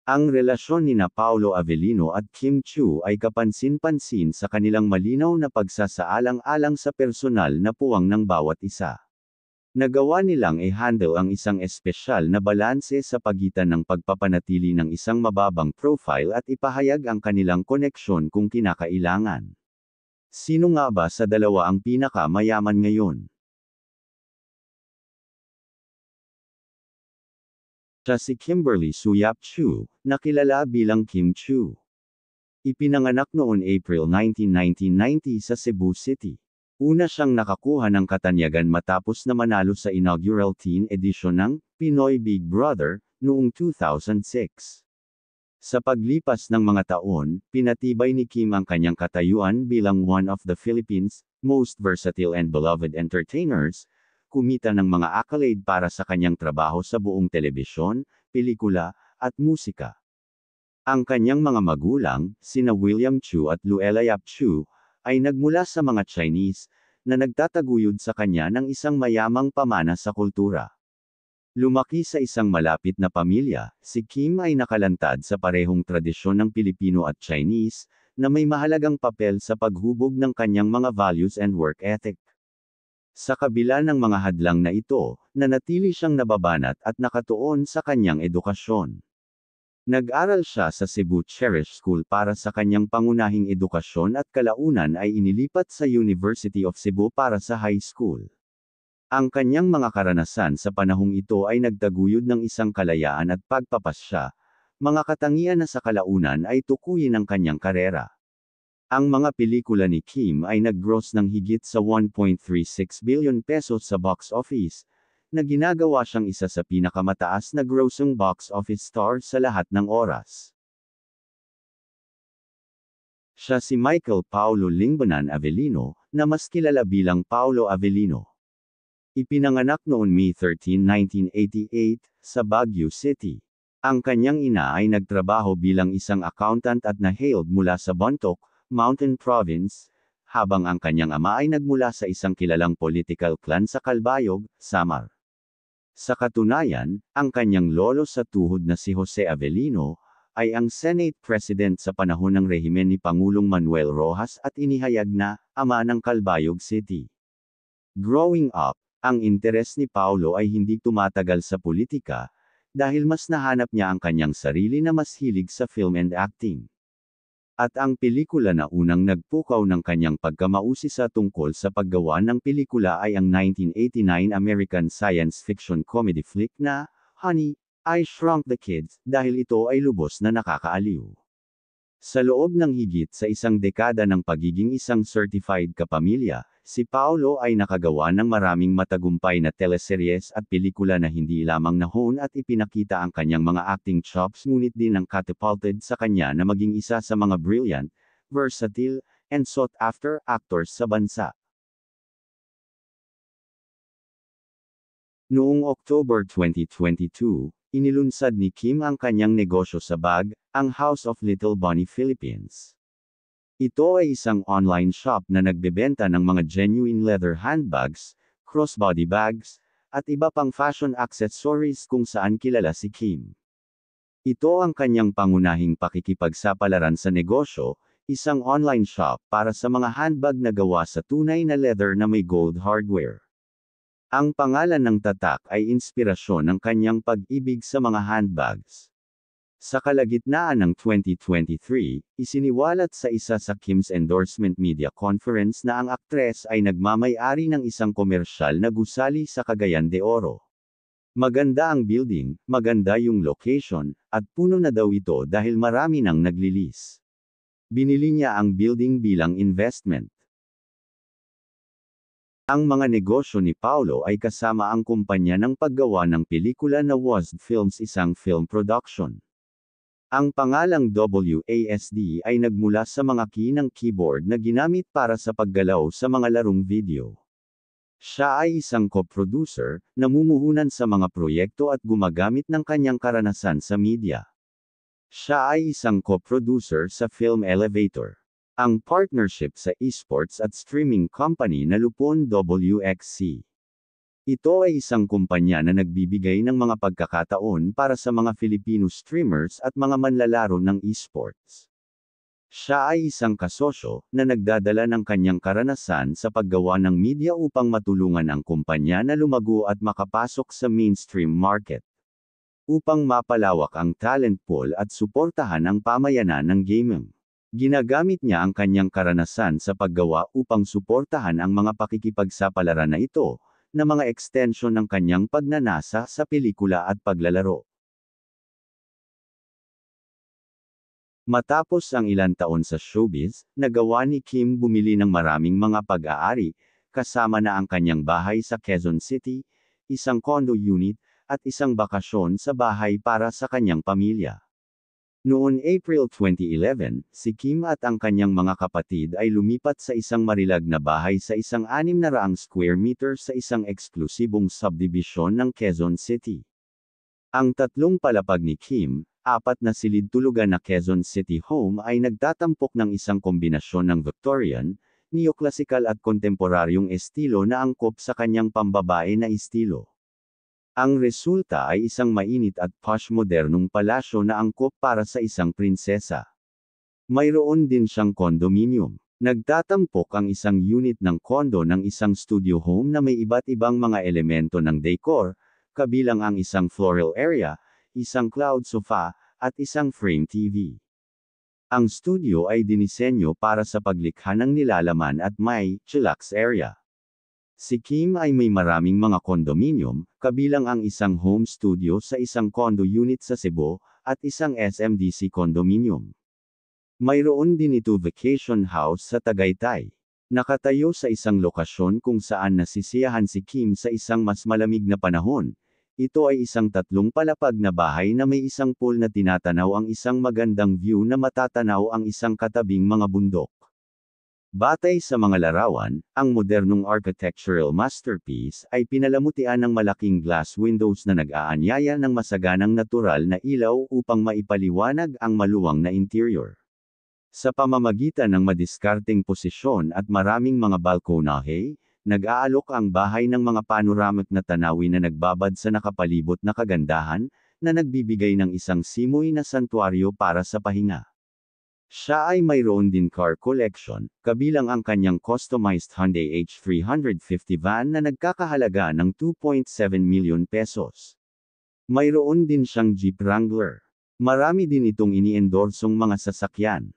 Ang relasyon nina Paolo Avellino at Kim Chiu ay kapansin-pansin sa kanilang malinaw na pagsasaalang-alang sa personal na puwang ng bawat isa. Nagawa nilang i-handle ang isang espesyal na balanse sa pagitan ng pagpapanatili ng isang mababang profile at ipahayag ang kanilang koneksyon kung kinakailangan. Sino nga ba sa dalawa ang pinaka-mayaman ngayon? Siya si Kimberly Suyap Chiu, na kilala bilang Kim Chiu. Ipinanganak noon April 19, 1990 sa Cebu City. Una siyang nakakuha ng katanyagan matapos na manalo sa inaugural teen edition ng Pinoy Big Brother noong 2006. Sa paglipas ng mga taon, pinatibay ni Kim ang kanyang katayuan bilang one of the Philippines' most versatile and beloved entertainers, kumita ng mga accolade para sa kanyang trabaho sa buong telebisyon, pelikula, at musika. Ang kanyang mga magulang, sina William Chiu at Luella Yap Chiu, ay nagmula sa mga Chinese, na nagtataguyod sa kanya ng isang mayamang pamana sa kultura. Lumaki sa isang malapit na pamilya, si Kim ay nakalantad sa parehong tradisyon ng Pilipino at Chinese, na may mahalagang papel sa paghubog ng kanyang mga values and work ethic. Sa kabila ng mga hadlang na ito, nanatili siyang nababanat at nakatuon sa kanyang edukasyon. Nag-aral siya sa Cebu Cherish School para sa kanyang pangunahing edukasyon at kalaunan ay inilipat sa University of Cebu para sa high school. Ang kanyang mga karanasan sa panahong ito ay nagtaguyod ng isang kalayaan at pagpapasya, mga katangian na sa kalaunan ay tukuyin ang kanyang karera. Ang mga pelikula ni Kim ay nag-gross ng higit sa 1.36 billion pesos sa box office, na ginagawa siyang isa sa pinakamataas na grossing box office star sa lahat ng oras. Siya si Michael Paulo Lingbanan Avellino, na mas kilala bilang Paulo Avellino. Ipinanganak noon May 13, 1988, sa Baguio City. Ang kanyang ina ay nagtrabaho bilang isang accountant at na-hailed mula sa Bontoc, Mountain Province, habang ang kanyang ama ay nagmula sa isang kilalang political clan sa Calbayog, Samar. Sa katunayan, ang kanyang lolo sa tuhod na si Jose Avellino, ay ang Senate President sa panahon ng rehimen ni Pangulong Manuel Rojas at inihayag na, ama ng Calbayog City. Growing up, ang interes ni Paulo ay hindi tumatagal sa politika, dahil mas nahanap niya ang kanyang sarili na mas hilig sa film and acting. At ang pelikula na unang nagpukaw ng kanyang pagkamausisa tungkol sa paggawa ng pelikula ay ang 1989 American science fiction comedy flick na, Honey, I Shrunk the Kids, dahil ito ay lubos na nakakaaliw. Sa loob ng higit sa isang dekada ng pagiging isang certified kapamilya, si Paulo ay nakagawa ng maraming matagumpay na teleseryes at pelikula na hindi lamang nahon at ipinakita ang kanyang mga acting chops ngunit din ang catapulted sa kanya na maging isa sa mga brilliant, versatile, and sought-after actors sa bansa. Noong October 2022, inilunsad ni Kim ang kanyang negosyo sa bag, ang House of Little Bunny Philippines. Ito ay isang online shop na nagbebenta ng mga genuine leather handbags, crossbody bags, at iba pang fashion accessories kung saan kilala si Kim. Ito ang kanyang pangunahing pakikipagsapalaran sa negosyo, isang online shop para sa mga handbag na gawa sa tunay na leather na may gold hardware. Ang pangalan ng tatak ay inspirasyon ng kanyang pag-ibig sa mga handbags. Sa kalagitnaan ng 2023, isiniwalat sa isa sa Kim's endorsement media conference na ang aktres ay nagmamay-ari ng isang komersyal na gusali sa Cagayan de Oro. Maganda ang building, maganda yung location, at puno na daw ito dahil marami nang naglilis. Binili niya ang building bilang investment. Ang mga negosyo ni Paulo ay kasama ang kumpanya ng paggawa ng pelikula na WASD Films, isang film production. Ang pangalang WASD ay nagmula sa mga key ng keyboard na ginamit para sa paggalaw sa mga larong video. Siya ay isang co-producer, namumuhunan sa mga proyekto at gumagamit ng kanyang karanasan sa media. Siya ay isang co-producer sa Film Elevator, ang partnership sa esports at streaming company na Lupon WXC. Ito ay isang kumpanya na nagbibigay ng mga pagkakataon para sa mga Filipino streamers at mga manlalaro ng esports. Siya ay isang kasosyo na nagdadala ng kanyang karanasan sa paggawa ng media upang matulungan ang kumpanya na lumago at makapasok sa mainstream market. Upang mapalawak ang talent pool at suportahan ang pamayanan ng gaming. Ginagamit niya ang kanyang karanasan sa paggawa upang suportahan ang mga pakikipagsapalaran na ito, na mga extension ng kanyang pagnanasa sa pelikula at paglalaro. Matapos ang ilang taon sa showbiz, nagawa ni Kim bumili ng maraming mga pag-aari, kasama na ang kanyang bahay sa Quezon City, isang condo unit, at isang bakasyon sa bahay para sa kanyang pamilya. Noon April 2011, si Kim at ang kanyang mga kapatid ay lumipat sa isang marilag na bahay sa isang 600 square meter sa isang eksklusibong subdivision ng Quezon City. Ang tatlong palapag ni Kim, 4 na silid-tulugan na Quezon City home ay nagtatampok ng isang kombinasyon ng Victorian, neoclassical at kontemporaryong estilo na angkop sa kanyang pambabae na estilo. Ang resulta ay isang mainit at posh modernong palasyo na angkop para sa isang prinsesa. Mayroon din siyang condominium. Nagtatampok ang isang unit ng kondo ng isang studio home na may iba't ibang mga elemento ng decor, kabilang ang isang floral area, isang cloud sofa, at isang frame TV. Ang studio ay dinisenyo para sa paglikha ng nilalaman at may chillax area. Si Kim ay may maraming mga condominium, kabilang ang isang home studio sa isang condo unit sa Cebu, at isang SMDC condominium. Mayroon din ito vacation house sa Tagaytay. Nakatayo sa isang lokasyon kung saan nasisiyahan si Kim sa isang mas malamig na panahon. Ito ay isang 3 palapag na bahay na may isang pool na tinatanaw ang isang magandang view na matatanaw ang isang katabing mga bundok. Batay sa mga larawan, ang modernong architectural masterpiece ay pinalamutian ng malaking glass windows na nag-aanyaya ng masaganang natural na ilaw upang maipaliwanag ang maluwang na interior. Sa pamamagitan ng madiskarteng posisyon at maraming mga balkonahe, nag-aalok ang bahay ng mga panoramic na tanawin na nagbabad sa nakapalibot na kagandahan, na nagbibigay ng isang simoy na santuaryo para sa pahinga. Siya ay mayroon din car collection, kabilang ang kanyang customized Hyundai H350 van na nagkakahalaga ng 2.7 milyon pesos. Mayroon din siyang Jeep Wrangler. Marami din itong iniendorsong mga sasakyan.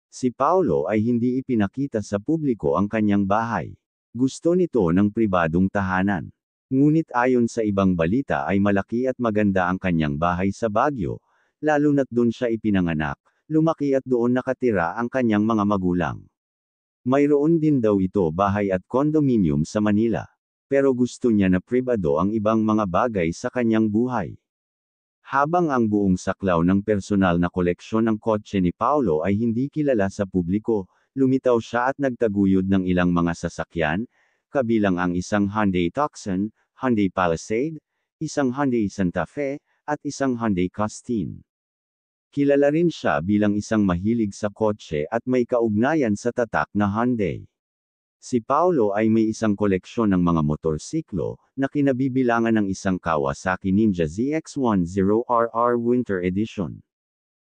Si Paulo ay hindi ipinakita sa publiko ang kanyang bahay. Gusto nito ng pribadong tahanan. Ngunit ayon sa ibang balita ay malaki at maganda ang kanyang bahay sa Baguio, lalo na't doon siya ipinanganak, lumaki at doon nakatira ang kanyang mga magulang. Mayroon din daw ito bahay at condominium sa Manila. Pero gusto niya na pribado ang ibang mga bagay sa kanyang buhay. Habang ang buong saklaw ng personal na koleksyon ng kotse ni Paulo ay hindi kilala sa publiko, lumitaw siya at nagtaguyod ng ilang mga sasakyan, kabilang ang isang Hyundai Tucson, Hyundai Palisade, isang Hyundai Santa Fe, at isang Hyundai Costin. Kilala rin siya bilang isang mahilig sa kotse at may kaugnayan sa tatak na Hyundai. Si Paulo ay may isang koleksyon ng mga motorsiklo, na kinabibilangan ng isang Kawasaki Ninja ZX-10RR Winter Edition.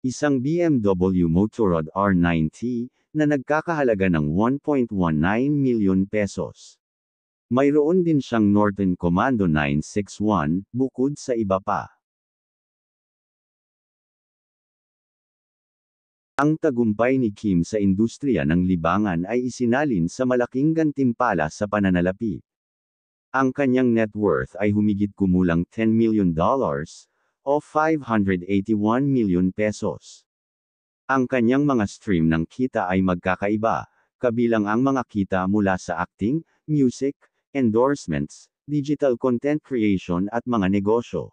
Isang BMW Motorrad R9T, na nagkakahalaga ng 1.19 milyon pesos. Mayroon din siyang Norton Commando 961, bukod sa iba pa. Ang tagumpay ni Kim sa industriya ng libangan ay isinalin sa malaking gantimpala sa pananalapi. Ang kanyang net worth ay humigit kumulang $10 million, o 581 milyon pesos. Ang kanyang mga stream ng kita ay magkakaiba, kabilang ang mga kita mula sa acting, music, endorsements, digital content creation at mga negosyo.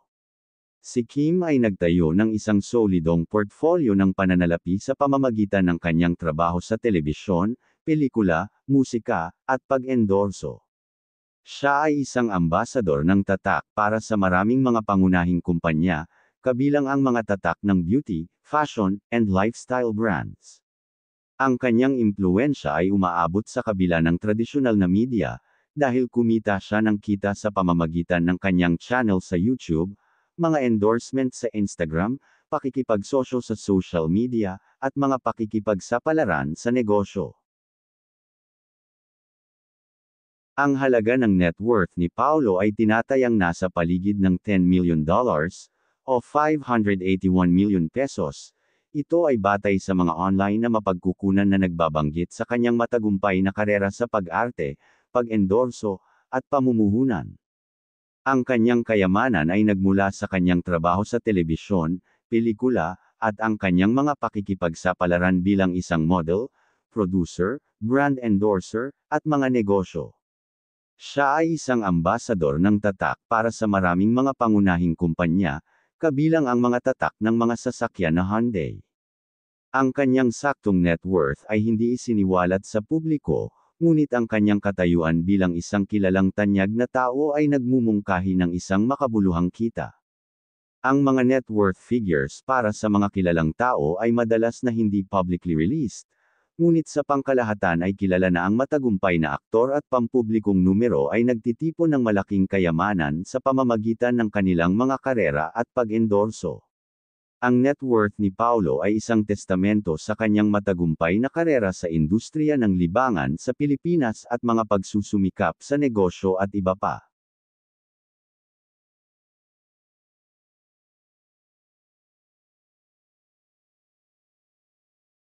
Si Kim ay nagtayo ng isang solidong portfolyo ng pananalapi sa pamamagitan ng kanyang trabaho sa telebisyon, pelikula, musika, at pag-endorso. Siya ay isang ambasador ng tatak para sa maraming mga pangunahing kumpanya, kabilang ang mga tatak ng beauty, fashion, and lifestyle brands. Ang kanyang impluwensya ay umaabot sa kabila ng tradisyonal na media, dahil kumita siya ng kita sa pamamagitan ng kanyang channel sa YouTube, mga endorsement sa Instagram, pakikipagsosyo sa social media, at mga pakikipagsapalaran sa negosyo. Ang halaga ng net worth ni Paulo ay tinatayang nasa paligid ng $10 million, o 581 million pesos. Ito ay batay sa mga online na mapagkukunan na nagbabanggit sa kanyang matagumpay na karera sa pag-arte, pag-endorso, at pamumuhunan. Ang kanyang kayamanan ay nagmula sa kanyang trabaho sa telebisyon, pelikula, at ang kanyang mga pakikipagsapalaran bilang isang model, producer, brand endorser, at mga negosyo. Siya ay isang ambasador ng tatak para sa maraming mga pangunahing kumpanya, kabilang ang mga tatak ng mga sasakyan na Hyundai. Ang kanyang saktong net worth ay hindi isiniwalat sa publiko, ngunit ang kanyang katayuan bilang isang kilalang tanyag na tao ay nagmumungkahi ng isang makabuluhang kita. Ang mga net worth figures para sa mga kilalang tao ay madalas na hindi publicly released, ngunit sa pangkalahatan ay kilala na ang matagumpay na aktor at pampublikong numero ay nagtitipon ng malaking kayamanan sa pamamagitan ng kanilang mga karera at pag-endorso. Ang net worth ni Paulo ay isang testamento sa kanyang matagumpay na karera sa industriya ng libangan sa Pilipinas at mga pagsusumikap sa negosyo at iba pa.